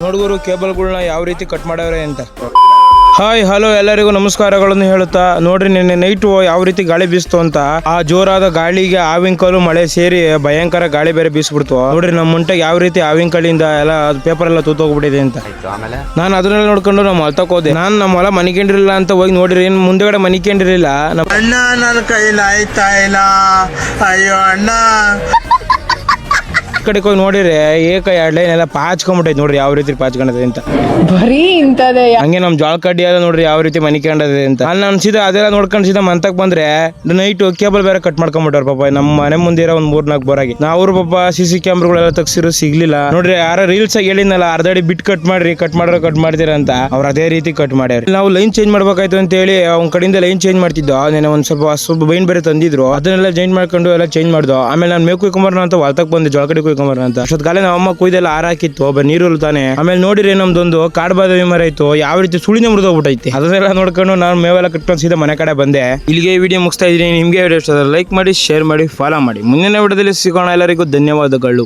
ನೋಡುಗರು ಕೇಬಲ್ಗಳನ್ನ ಯಾವ ರೀತಿ ಕಟ್ ಮಾಡವ್ರೆ ಅಂತ. ಹಾಯ್ ಹಲೋ ಎಲ್ಲರಿಗೂ ನಮಸ್ಕಾರಗಳನ್ನು ಹೇಳುತ್ತಾ ನೋಡ್ರಿ, ನಿನ್ನೆ ನೈಟ್ ಯಾವ ರೀತಿ ಗಾಳಿ ಬೀಸ್ತು ಅಂತ. ಆ ಜೋರಾದ ಗಾಳಿಗೆ ಆವಿಂಕಲು ಮಳೆ ಸೇರಿ ಭಯಂಕರ ಗಾಳಿ ಬೇರೆ ಬೀಸ್ಬಿಡ್ತು. ನೋಡ್ರಿ ನಮ್ಮ ಮುಂಟೆಗೆ ಯಾವ ರೀತಿ ಆವಿಂಕಲಿಂದ ಎಲ್ಲ ಪೇಪರ್ ಎಲ್ಲ ತೂತೋಗ್ಬಿಟ್ಟಿದೆ ಅಂತ. ನಾನು ಅದನ್ನೆಲ್ಲ ನೋಡ್ಕೊಂಡು ನಮ್ಮ ಹೊಲಕ್ಕೆ ಹೋದೆ. ನಾನು ನಮ್ಮ ಹೊಲ ಮನಿಕೊಂಡಿರಲಿಲ್ಲ ಅಂತ ಹೋಗಿ ನೋಡ್ರಿ, ಏನ್ ಮುಂದೆಗಡೆ ಮನಿಕೊಂಡಿರಲಿಲ್ಲ. ಅಣ್ಣ ನನ್ನ ಕೈಲಿ ಆಯ್ತಾ ಇಲ್ಲ, ಅಯ್ಯೋ ಅಣ್ಣ. ಕಡೆಗೆ ಹೋಗಿ ನೋಡಿದ್ರೆ ಏಕ ಎರಡು ಲೈನ್ ಎಲ್ಲ ಪಾಚ್ಕೊಂಡ್ಬಿಟ್ಟೈತೆ. ನೋಡ್ರಿ ಯಾವ ರೀತಿ ಪಾಚ್ಕೊಂಡದೆ ಅಂತ. ಬರೀ ಇಂತದೇ ಹಂಗೆ ನಮ್ ಜೋಳ ಕಡ್ಡಿ ಎಲ್ಲ ನೋಡ್ರಿ ಯಾವ ರೀತಿ ಮನಿಕೊಂಡದೆ ಅಂತ. ಅಲ್ಲಿ ನಾನು ಸೀದಾ ಅದೆಲ್ಲ ನೋಡ್ಕೊಂಡು ಸೀದಾ ಮಂತಕ್ ಬಂದ್ರೆ ನೈಟ್ ಕೇಬಲ್ ಬೇರೆ ಕಟ್ ಮಾಡ್ಕೊಂಡ್ಬಿಟ್ಟಾರ ಪಾಪ. ನಮ್ಮ ಮನೆ ಮುಂದೆ ಇರೋ ಒಂದ್ 3-4 ಬೋರಾಗಿ ನಾವು ಪಾಪ CC ಕ್ಯಾಮ್ರಾಗಳೆಲ್ಲ ತಗ್ಸಿರೋ ಸಿಗ್ಲಿಲ್ಲ. ನೋಡ್ರಿ ಯಾರ ರೀಲ್ಸ್ ಆಗಿ ಹೇಳಿದ್ನಲ್ಲ, ಅರ್ಧ ಅಡಿ ಬಿಟ್ ಕಟ್ ಮಾಡ್ತೀರಾ ಅಂತ. ಅವ್ರು ಅದೇ ರೀತಿ ಕಟ್ ಮಾಡ್ಯಾರ. ನಾವು ಲೈನ್ ಚೇಂಜ್ ಮಾಡ್ಬೇಕಾಯ್ತು ಅಂತ ಹೇಳಿ ಅವ್ನ ಕಡೆಯಿಂದ ಲೈನ್ ಚೇಂಜ್ ಮಾಡ್ತಿದ್ದೋ. ನೆನೆ ಒಂದ್ ಸ್ವಲ್ಪ ಬೈನ್ ಬೇರೆ ತಂದಿದ್ರು, ಅದನ್ನೆಲ್ಲ ಚೇಂಜ್ ಮಾಡ್ಕೊಂಡು ಎಲ್ಲ ಚೇಂಜ್ ಮಾಡ್ದೋ. ಆಮೇಲೆ ನಾನು ಮೇವು ಕುಯ್ಕೊಂಬರ್ನ ಅಂತ ಹೊಲ್ತಕ್ ಬಂದೆ, ಜೋಳ ಕಡೆ ಕುಯ್ಕೊಂಬರ್ನ ಅಂತ. ಅಷ್ಟೊತ್ಕಾಲೆ ನಮ್ಮ ಅಮ್ಮ ಕುಯ್ದೆಲ್ಲ ಹಾಕಿತ್ತು, ನೀರು ತಾನೆ. ಆಮೇಲೆ ನೋಡಿರಿ ನಮ್ದೊಂದು ಕಾಡ್ಬಾದವಿ ಮರ ಇತ್ತು, ಯಾವ ರೀತಿ ಸುಳಿನ ಮುರಿದೋಗ್ಬಿಟ್ಟೈತಿ. ಅದನ್ನೆಲ್ಲ ನೋಡ್ಕೊಂಡು ನಾನು ಮೇವೆಲ್ಲ ಕಟ್ಕೊಂಡು ಸೀದಾ ಮನೆ ಕಡೆ ಬಂದೆ. ಇಲ್ಲಿಗೆ ವಿಡಿಯೋ ಮುಗಿಸ್ತಾ ಇದೀನಿ. ನಿಮ್ಗೆ ವಿಡಿಯೋ ಇಷ್ಟ ಲೈಕ್ ಮಾಡಿ, ಶೇರ್ ಮಾಡಿ, ಫಾಲೋ ಮಾಡಿ. ಮುಂದಿನ ವಿಡಿಯೋದಲ್ಲಿ ಸಿಗೋಣ. ಎಲ್ಲರಿಗೂ ಧನ್ಯವಾದಗಳು.